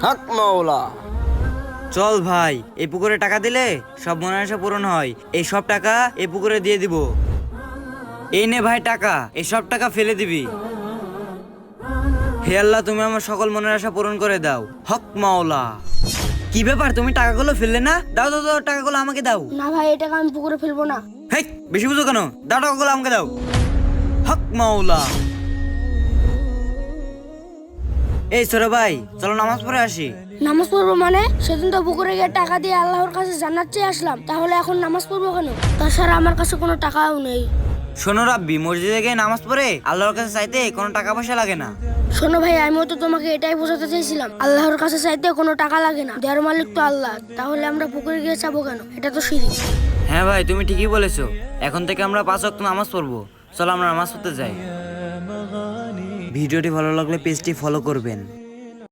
হক মাওলা। চল ভাই, এই পুকুরে টাকা দিলে সব মনের আশা পূরণ হয়। এই সব টাকা এই পুকুরে দিয়ে দিব। এই নে ভাই টাকা, এই সব টাকা ফেলে দিবি। হে আল্লাহ, তুমি আমার সকল মনের আশা পূরণ করে দাও। হক মাওলা। কি ব্যাপার, তুমি টাকাগুলো ফেললে না? দাও দাও দাও, টাকাগুলো আমাকে দাও। না ভাই, এই টাকা আমি পুকুরে ফেলবো না। হেই, বেশি বুঝো কেন? দাও টাকাগুলো আমাকে দাও। হক মাওলা। এই ছোট ভাই, চলো নামাজ পড়ে আসি। নামাজ পড়বো মানে? সেদিন তো পুকুরে গিয়ে টাকা দিয়ে আল্লাহর কাছে জান্নাত চেয়ে আসলাম, তাহলে এখন নামাজ পড়বো কেন? তাছাড়া আমার কাছে কোনো টাকাও নেই। শোনো রাব্বি, মসজিদে গিয়ে নামাজ পড়ে আল্লাহর কাছে চাইতে কোনো টাকা পয়সা লাগে না। শোনো ভাই, আমিও তো তোমাকে এটাই বোঝাতে চাইছিলাম, আল্লাহর কাছে চাইতে কোনো টাকা লাগে না, দেওয়ার মালিক তো আল্লাহ। তাহলে আমরা পুকুরে গিয়ে চাবো কেন? এটা তো শিরিক। হ্যাঁ ভাই, তুমি ঠিকই বলেছো। এখন থেকে আমরা 5 ওয়াক্ত নামাজ পড়বো। চলো আমরা নামাজ পড়তে যাই। ভিডিওটি ভালো লাগলে পেজটি ফলো করবেন।